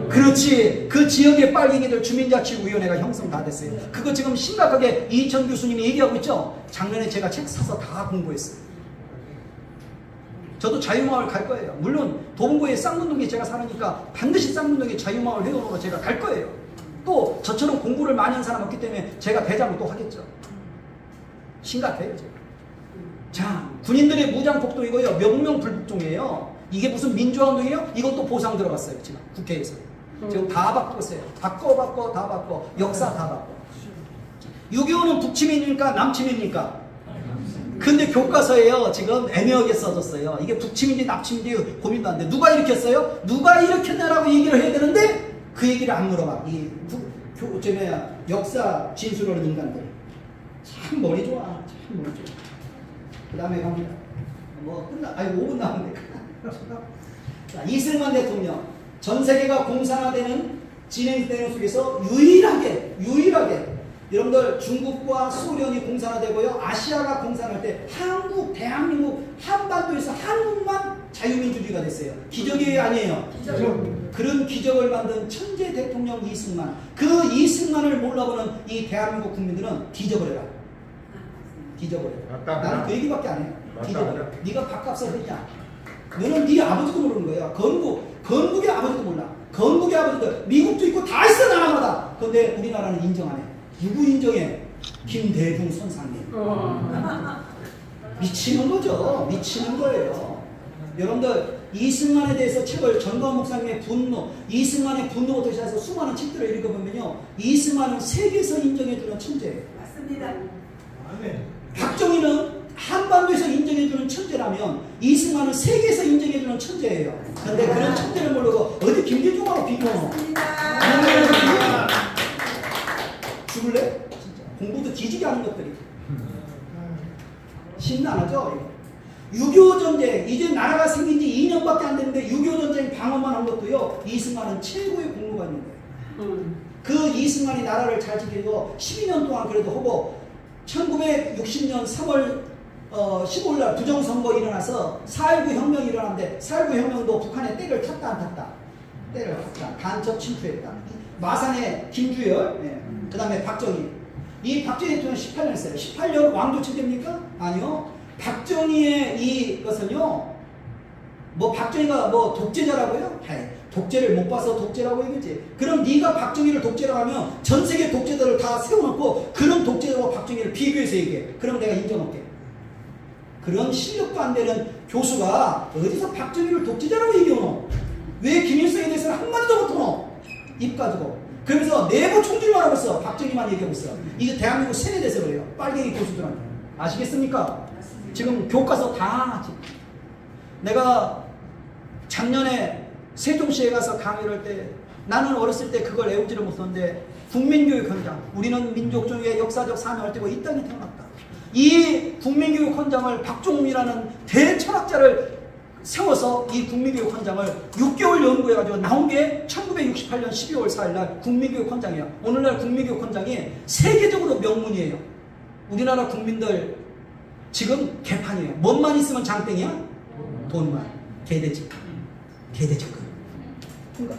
그렇지. 그 지역의 빨갱이들 주민자치위원회가 형성 다 됐어요. 그거 지금 심각하게 이천 교수님이 얘기하고 있죠? 작년에 제가 책 사서 다 공부했어요. 저도 자유마을 갈 거예요. 물론 도봉구에 쌍문동에 제가 살으니까 반드시 쌍문동에 자유마을 회원으로 제가 갈 거예요. 또 저처럼 공부를 많이 한 사람 없기 때문에 제가 대장을 또 하겠죠. 심각해요 제가. 자, 군인들의 무장폭동이고요. 명명불복종이에요. 이게 무슨 민주화운동이에요? 이것도 보상 들어갔어요 지금 국회에서. 지금 다 바꿨어요. 바꿔 다 바꿔. 역사 다 바꿔. 6.25는 북침입니까? 남침입니까? 근데 교과서에요 지금 애매하게 써졌어요. 이게 북침인지 남침인지 고민도 안 돼. 누가 일으켰어요? 누가 일으켰냐라고 얘기를 해야 되는데 그 얘기를 안 물어봐. 이 역사 진술하는 인간들 참 머리 좋아. 참 머리 좋아. 그 다음에 갑니다. 뭐 끝나, 아니 5분 남았는데. 자, 이승만 대통령. 전 세계가 공산화되는 진행되는 속에서 유일하게 여러분들 중국과 소련이 공산화되고요. 아시아가 공산화할 때 한국, 대한민국, 한반도에서 한국만 자유민주주의가 됐어요. 기적이 아니에요. 그런 기적을 만든 천재 대통령 이승만. 그 이승만을 몰라보는 이 대한민국 국민들은 뒤져버려라. 뒤져버려. 나는 그 얘기밖에 안 해요. 뒤져버려. 네가 밥값을 했냐? 너는 네 아버지도 모르는 거야. 건국의 아버지도 몰라. 건국의 아버지도 미국도 있고 다 있어 나라마다. 그런데 우리나라는 인정 안 해. 누구 인정해? 김대중 선상님. 미치는 거죠. 미치는 거예요. 여러분들 이승만에 대해서 책을 전광 목사님의 분노, 이승만의 분노부터 시작해서 수많은 책들을 읽어보면요, 이승만은 세계에서 인정해주는 천재예요. 맞습니다. 박정희는 한반도에서 인정해주는 천재라면 이승만은 세계에서 인정해주는 천재예요. 근데 그런 천재를 모르고 어디 김대중하고 비교? 죽을래? 진짜 공부도 뒤지게 하는 것들이 심란하죠? 6.25 전쟁, 이제 나라가 생긴 지 2년밖에 안 됐는데 6.25 전쟁 방어만 한 것도요, 이승만은 최고의 공로가 있는 거예요. 그 이승만이 나라를 잘 지키고 12년 동안 그래도 하고 1960년 3월 15일날 부정선거 일어나서 4.19 혁명이 일어났는데 4.19 혁명도 북한에 때를 탔다 안 탔다? 때를 탔다. 간첩 침투했다. 마산의 김주열, 그 다음에 박정희. 이 박정희 대통령 18년 했어요. 18년 왕조 체제입니까? 아니요. 박정희의 이것은요, 뭐 박정희가 뭐 독재자라고요? 독재를 못 봐서 독재라고 얘기지. 그럼 네가 박정희를 독재라고 하면 전 세계 독재자를 다 세워놓고 그런 독재자와 박정희를 비교해서 얘기해. 그럼 내가 인정할게. 그런 실력도 안 되는 교수가 어디서 박정희를 독재자라고 얘기하노? 왜 김일성에 대해서는 한마디도 못하노? 입 가지고. 그러면서 내부 총질만 하고 있어. 박정희만 얘기하고 있어. 이게 대한민국 세뇌돼서 그래요. 빨갱이 교수들한테. 아시겠습니까? 지금 교과서 다 하지. 내가 작년에 세종시에 가서 강의를 할 때 나는 어렸을 때 그걸 외우지를 못했는데 국민교육 현장, 우리는 민족주의의 역사적 사명을 띠고 이 땅에 태어났다. 이 국민교육 현장을 박종웅이라는 대철학자를 세워서 이 국민교육 헌장을 6개월 연구해가지고 나온 게 1968년 12월 4일날 국민교육 헌장이에요. 오늘날 국민교육 헌장이 세계적으로 명문이에요. 우리나라 국민들 지금 개판이에요. 뭔만 있으면 장땡이야? 돈만. 개돼지. 개돼지급. 통과.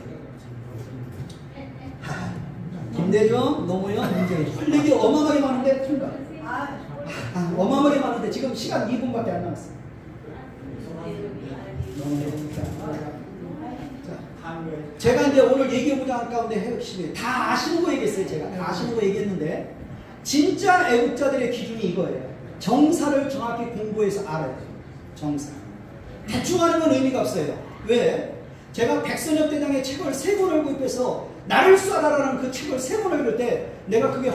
김대중, 노무현, 문재인. 활력이 어마어마하게 많은데 통과. 어마어마하게 많은데 지금 시간 2분밖에 안 남았어요. 제가 이제 오늘 얘기해보자 할 가운데 핵심이 다 아시는 거 얘기했어요. 제가 다 아시는 거 얘기했는데 진짜 애국자들의 기준이 이거예요. 정사를 정확히 공부해서 알아야 돼요. 정사. 대충 하는 건 의미가 없어요. 왜? 제가 백선엽 대장의 책을 3권을 구입해서 나를 쏴라라는 그 책을 3권을 읽을 때 내가 그게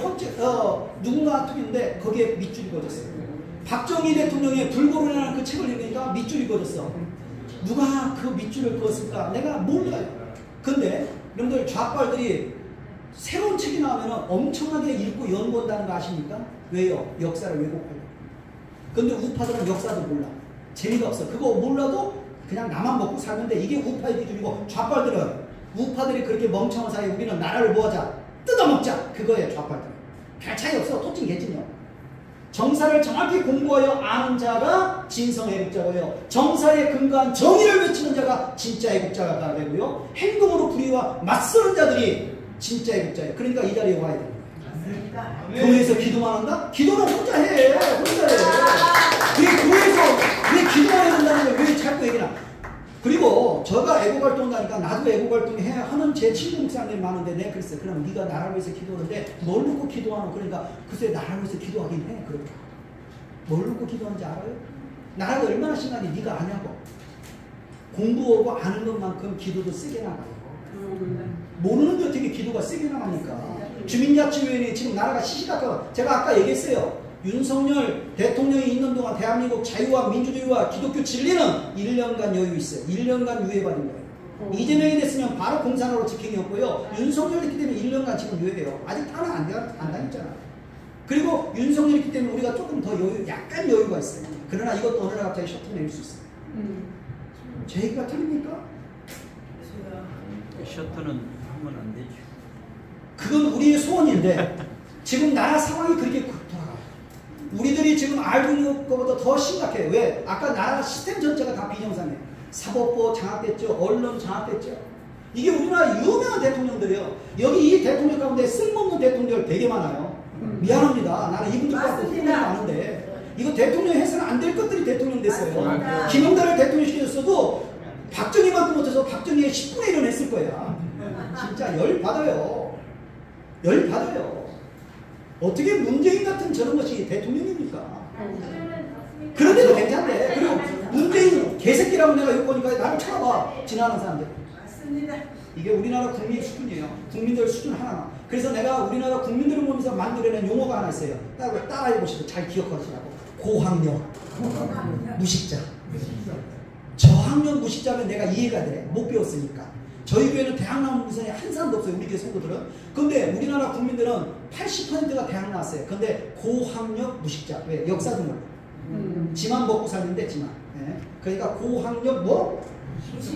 누군가 투인데 거기에 밑줄이 그어졌어요. 박정희 대통령의 불고론이라는 그 책을 읽으니까 밑줄이 그어졌어. 누가 그 밑줄을 그었을까? 내가 몰라요. 근데 여러분들 좌빨들이 새로운 책이 나오면 엄청나게 읽고 연구한다는 거 아십니까? 왜요? 역사를 왜곡하려고. 근데 우파들은 역사도 몰라. 재미가 없어. 그거 몰라도 그냥 나만 먹고 살면 돼. 이게 우파의 기준이고, 좌빨들은 우파들이 그렇게 멍청한 사이에 우리는 나라를 뭐하자? 뜯어먹자. 그거예요, 좌빨들. 별 차이 없어. 토칭 개찐요. 정사를 정확히 공부하여 아는 자가 진성 애국자고요. 정사에 근거한 정의를 외치는 자가 진짜 애국자가 되고요. 행동으로 불의와 맞서는 자들이 진짜 애국자예요. 그러니까 이 자리에 와야 됩니다. 교회에서 기도만 한다? 기도는 혼자 해. 혼자 해. 왜 교회에서 왜 기도만 해야 된다는 걸 왜 자꾸 얘기나? 그리고 저가 애국활동 하니까 나도 애국활동 해야 하는 제 친구 목사님이 많은데 내가 그랬어요. 그럼 네가 나라를 위해서 기도하는데 뭘 놓고 기도하노? 그러니까 글쎄 나라를 위해서 기도하긴 해. 그렇게. 뭘 놓고 기도하는지 알아요? 나라가 얼마나 심하니 네가 아냐고. 공부하고 아는 것만큼 기도도 세게 나가요. 모르는데 어떻게 기도가 세게 나갑니까? 주민자치위원회 지금 나라가 시시각각 제가 아까 얘기했어요. 윤석열 대통령이 있는 동안 대한민국 자유와 민주주의와 기독교 진리는 1년간 여유 있어요. 1년간 유예받은 거예요. 이재명이 됐으면 바로 공산으로 직행이었고요. 윤석열이 있기 때문에 1년간 지금 유예해요. 아직 하나 안 다녔잖아요. 그리고 윤석열이 있기 때문에 우리가 조금 더 약간 여유가 있어요. 그러나 이것도 어느 날 갑자기 셔틀 내릴 수 있어요. 제 얘기가 틀립니까? 셔틀은 하면 안 되죠. 그건 우리의 소원인데 지금 나라 상황이 그렇게 돌아가요. 우리들이 지금 알고 있는 것보다 더 심각해요. 왜? 아까 나라 시스템 전체가 다 비정상이에요. 사법부 장악됐죠. 언론 장악됐죠. 이게 우리나라 유명한 대통령들이에요. 여기 이 대통령 가운데 쓸모없는 대통령 되게 많아요. 미안합니다. 나는 이분들 갖고 후원이 많은데 이거 대통령 해서는 안 될 것들이 대통령 됐어요. 김영달을 대통령 시켜줬어도 박정희만큼 못해서 박정희의 10분의 1은 했을 거야. 진짜 열 받아요. 열 받아요. 어떻게 문재인 같은 저런 것이 대통령입니까? 그런데도 괜찮대. 그리고 문재인 개새끼라고 내가 욕 보니까 나를 쳐다봐. 지나가는 사람들. 맞습니다. 이게 우리나라 국민 수준이에요. 국민들 수준 하나. 그래서 내가 우리나라 국민들을 보면서 만들어낸 용어가 하나 있어요. 따라해보시고 잘 기억하시라고. 고학력, 무식자. 저학년 무식자면 내가 이해가 돼. 못 배웠으니까. 저희 교회는 대학 나온 무선이 한 사람도 없어요. 우리 교회 성도들은. 근데 우리나라 국민들은 80%가 대학 나왔어요. 근데 고학력 무식자. 왜? 역사 등록. 지만 먹고 살는데 지만. 네. 그러니까 고학력 뭐?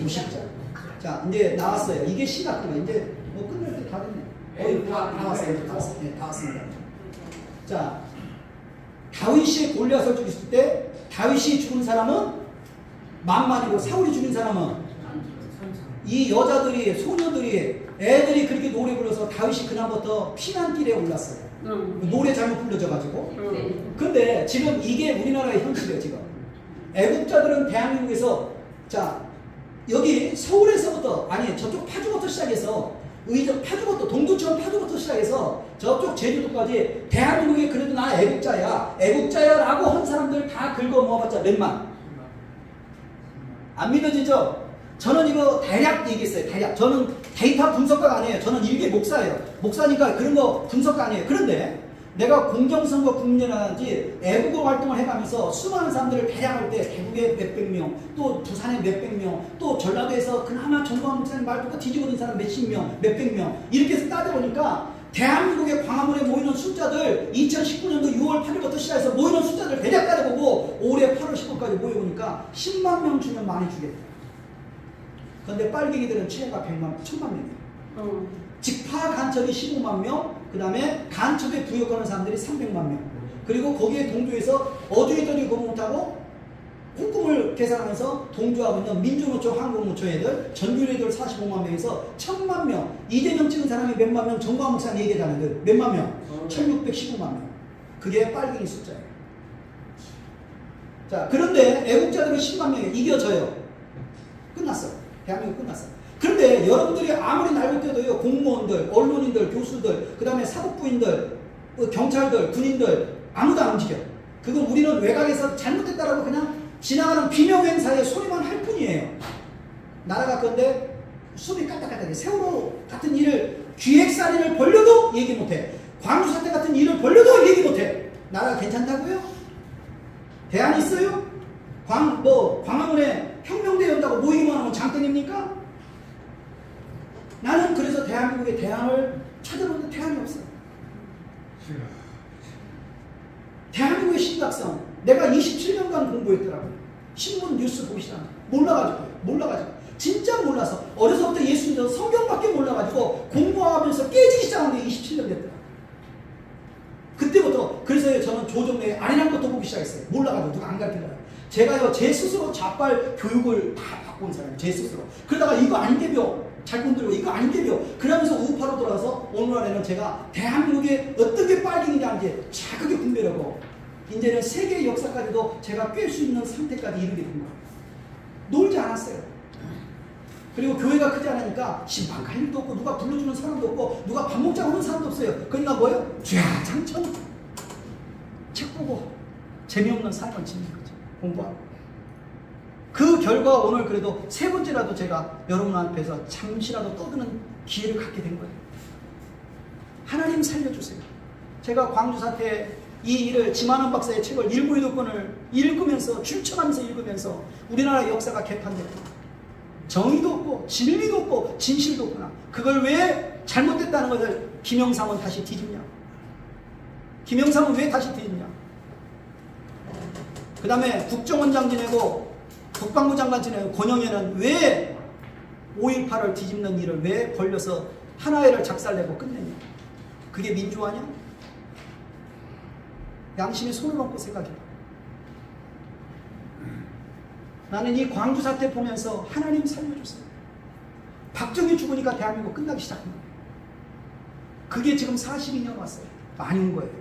무식자. 자, 이제 나왔어요. 이게 심각해요. 이제 뭐 끝날 때 다 됐네. 다 왔어요. 다 왔어요. 네, 다 왔습니다. 자, 다윗이 골리앗을 죽였을 때 다윗이 죽은 사람은 만만이고 사울이 죽인 사람은 이 여자들이 소녀들이 애들이 그렇게 노래 불러서 다윗이 그날부터 피난길에 올랐어요. 노래 잘못 불러져가지고. 근데 지금 이게 우리나라의 현실이에요. 지금 애국자들은 대한민국에서 자 여기 서울에서부터 아니 저쪽 파주부터 시작해서 파주부터 동두천 파주부터 시작해서 저쪽 제주도까지 대한민국에 그래도 나 애국자야 라고 한 사람들 다 긁어 모아봤자 몇만. 안 믿어지죠? 저는 이거 대략 얘기했어요. 대략. 저는 데이터 분석가가 아니에요. 저는 일개 목사예요. 목사니까 그런 거 분석가 아니에요. 그런데 내가 공정선거 국민이라든지 애국어 활동을 해가면서 수많은 사람들을 대략할 때 대구에 몇백 명, 또 부산에 몇백 명, 또 전라도에서 그나마 정광훈 목사님 말고 뒤집어진 사람 몇십 명, 몇백 명 이렇게 해서 따져보니까 대한민국의 광화문에 모이는 숫자들 2019년도 6월 8일부터 시작해서 모이는 숫자들 대략 따져보고 올해 8월 10일까지 모여보니까 10만 명 주면 많이 주겠다. 근데 빨갱이들은 최애가 1000만 명이에요. 직파 간첩이 15만 명, 그 다음에 간첩에 부역하는 사람들이 300만 명. 그리고 거기에 동조해서 어디에더니 그거 못하고 꼼꼼을 계산하면서 동조하고 있는 민주노총, 한국노총 애들, 전교 애들 45만 명에서 1000만 명. 이재명 찍은 사람이 몇만 명, 정광훈 목사님 얘기하는 애들 몇만 명? 1615만 명. 그게 빨갱이 숫자예요. 자, 그런데 애국자들은 10만 명에 이겨져요. 끝났어. 대한민국 끝났어. 그런데 여러분들이 아무리 날고 뛰어도요, 공무원들, 언론인들, 교수들, 그 다음에 사법부인들, 경찰들, 군인들 아무도 안 움직여. 그건 우리는 외곽에서 잘못했다라고 그냥 지나가는 비명행사에 소리만 할 뿐이에요. 나라가 그런데 숨이 까딱까딱해. 세월호 같은 일을 기획살인을 벌려도 얘기 못해. 광주 사태 같은 일을 벌려도 얘기 못해. 나라가 괜찮다고요? 대안이 있어요? 광화문에 혁명대 연다고 모이기만 하면 장땡입니까? 나는 그래서 대한민국의 대안을 찾아보는데 대안이 없어요. 대한민국의 심각성, 내가 27년간 공부했더라고요. 신문 뉴스 보시잖아요. 몰라가지고 진짜 몰라서 어려서부터 예수 믿어서 성경밖에 몰라가지고 공부하면서 깨지기 시작한 게 27년 됐더라. 그때부터 그래서 저는 조정래의 아니란 것도 보기 시작했어요. 몰라가지고 누가 안 가르쳐줘요. 제가요 제 스스로 자발 교육을 다 받고 온 사람이에요. 제 스스로. 그러다가 이거 아닌데벼 잘 건드리고 이거 아닌데벼 그러면서 우파로 돌아가서 오늘날에는 제가 대한민국에 어떤 게 빨갱이냐 이제 자극에 분별하고 이제는 세계 역사까지도 제가 꿰 수 있는 상태까지 이르게 된 거예요. 놀지 않았어요. 그리고 교회가 크지 않으니까 신방 갈 일도 없고 누가 불러주는 사람도 없고 누가 밥 먹자고 하는 사람도 없어요. 그러니까 뭐예요? 쥐야장천 책 보고 재미없는 삶을 지는 거죠. 공부하고. 그 결과 오늘 그래도 세 번째라도 제가 여러분 앞에서 잠시라도 떠드는 기회를 갖게 된 거예요. 하나님 살려주세요. 제가 광주 사태 이 일을 지만원 박사의 책을 일부이도권을 읽으면서 출처하면서 읽으면서 우리나라 역사가 개판됐구나. 정의도 없고 진리도 없고 진실도 없구나. 그걸 왜 잘못됐다는 것을 김영삼은 다시 뒤집냐. 김영삼은 왜 다시 뒤집냐. 그 다음에 국정원장 지내고 국방부 장관 지내고 권영애는 왜 5.18을 뒤집는 일을 왜 벌려서 하나회를 작살내고 끝냈냐. 그게 민주화냐? 양심에 손을 얹고 생각해봐. 나는 이 광주 사태 보면서 하나님 살려주세요. 박정희 죽으니까 대한민국 끝나기 시작한 거예요. 그게 지금 42년 왔어요. 많이 온 거예요.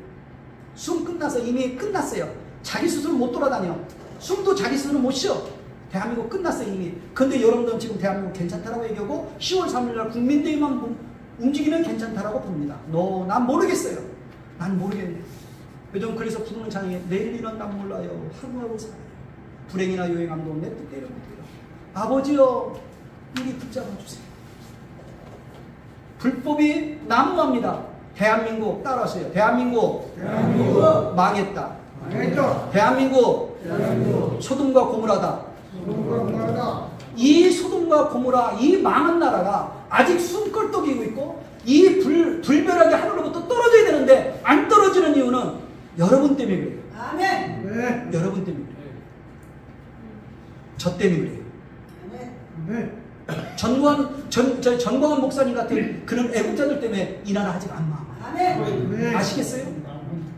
숨 끝나서 이미 끝났어요. 자기 스스로 못 돌아다녀. 숨도 자기 스스로 못 쉬어. 대한민국 끝났어요 이미. 근데 여러분들은 지금 대한민국 괜찮다라고 얘기하고 10월 3일날 국민대회만 움직이면 괜찮다라고 봅니다. 난 모르겠어요. 난 모르겠네. 요즘 그래서 부르는 찬양에 내일 일은 난 몰라요. 하루하루 살아요. 불행이나 요행함도 내 뜻대로 못해요. 아버지여 이리 붙잡아 주세요. 불법이 난무합니다. 대한민국 따라하세요. 대한민국 망했다. 대한민국 소돔과 고모라다. 이 소돔과 고모라 이 망한 나라가 아직 숨걸떡이고 있고 이 불멸하게 하늘로부터 떨어져야 되는데 안 떨어지는 이유는 여러분 때문에 그래요. 아멘. 네. 여러분 때문에 그래요. 저 때문에 그래요. 아멘. 전광훈 목사님 같은 그런 애국자들 때문에 이 나라 아직 안 망. 아멘. 아시겠어요?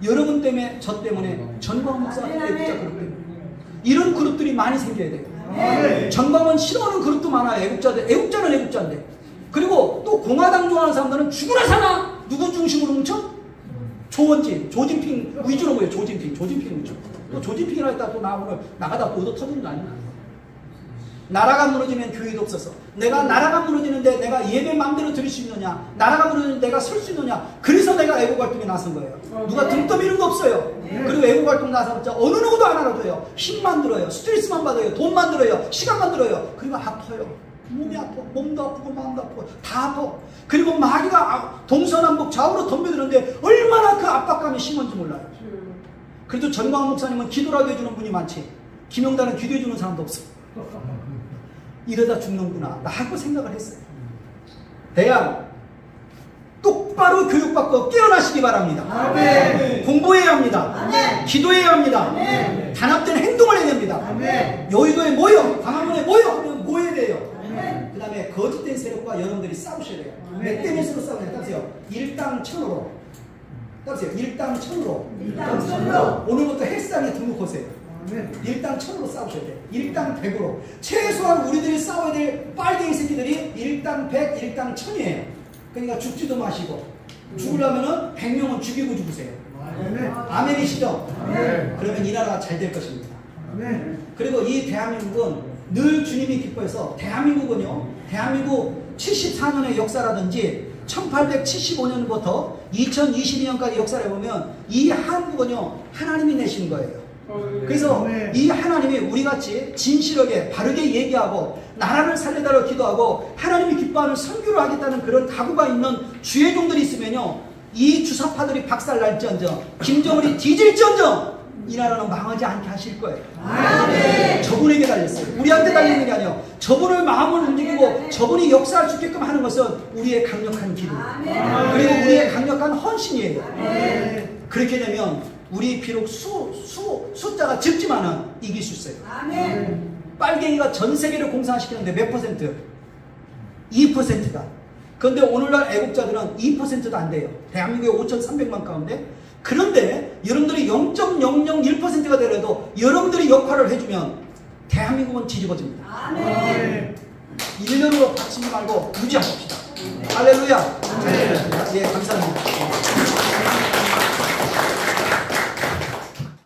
여러분 때문에 저 때문에 전광훈 목사 같은 애국자 그룹 때문에 이런 그룹들이 많이 생겨야 돼요. 아멘. 전광훈 싫어하는 그룹도 많아요. 애국자들. 애국자는 애국자인데. 그리고 또 공화당 좋아하는 사람들은 죽으나 사나 누구 중심으로 뭉쳐? 조진핑 위주로 모여. 조진핑 위주. 또 조진핑이라 했다 또 나 오늘 나가다 또 얻어 터지는 거 아니야? 나라가 무너지면 교회도 없어서 내가 나라가 무너지는데 내가 예배 마음대로 드릴 수 있느냐, 나라가 무너지는데 내가 설 수 있느냐. 그래서 내가 애국활동에 나선 거예요. 누가 등 떠미는 거 없어요. 그리고 애국활동 나서봤자 어느 누구도 안 알아줘요. 힘만 들어요. 스트레스만 받아요. 돈만 들어요. 시간만 들어요. 그리고 아파요. 몸이 아파. 몸도 아프고 마음도 아프고 다 아파. 그리고 마귀가 동서남북 좌우로 덤벼드는데 얼마나 그 압박감이 심한지 몰라요. 그래도 전광훈 목사님은 기도라도 해주는 분이 많지 김영단은 기도해주는 사람도 없어. 이러다 죽는구나 라고 생각을 했어요. 대안 똑바로 교육받고 깨어나시기 바랍니다. 아멘. 공부해야 합니다. 아멘. 기도해야 합니다. 아멘. 단합된 행동을 해야 됩니다. 아멘. 여의도에 모여, 광화문에 모여 하면 모여야 돼요. 아멘. 그 다음에 거짓된 세력과 여러분들이 싸우셔야 돼요. 몇 대 몇으로 싸우냐? 따보세요. 일당 1,000으로. 따보세요. 일당 1,000으로. 일당 1,000으로. 오늘부터 헬스장에 등록하세요. 일당 1,000으로 싸우셔야 돼요. 일당 100으로. 최소한 우리들이 싸워야 될 빨갱이 새끼들이 일당 100, 일당 1000이에요. 그러니까 죽지도 마시고 죽으려면은 100명은 죽이고 죽으세요. 아멘이시죠? 그러면 이 나라가 잘 될 것입니다. 그리고 이 대한민국은 늘 주님이 기뻐해서 대한민국 74년의 역사라든지 1875년부터 2022년까지 역사를 해보면 이 한국은요 하나님이 내신 거예요. 그래서 이 하나님이 우리같이 진실하게 바르게 얘기하고 나라를 살려달라고 기도하고 하나님이 기뻐하는 선교를 하겠다는 그런 각오가 있는 주의 종들이 있으면요 이 주사파들이 박살날지언정 김정은이 뒤질지언정 이 나라는 망하지 않게 하실 거예요. 아멘. 저분에게 달렸어요. 우리한테 달리는 게 아니에요. 저분의 마음을 움직이고 저분이 역사할 수 있게끔 하는 것은 우리의 강력한 기도 그리고 우리의 강력한 헌신이에요. 아멘. 그렇게 되면 우리 비록 숫자가 적지만은 이길 수 있어요. 아멘. 빨갱이가 전 세계를 공산시키는데 몇 퍼센트? 2%다. 그런데 오늘날 애국자들은 2%도 안 돼요. 대한민국의 5,300만 가운데. 그런데 여러분들이 0.001%가 되더라도 여러분들이 역할을 해주면 대한민국은 뒤집어집니다. 아멘. 1년으로 바치지 말고 유지합시다. 할렐루야. 예, 감사합니다.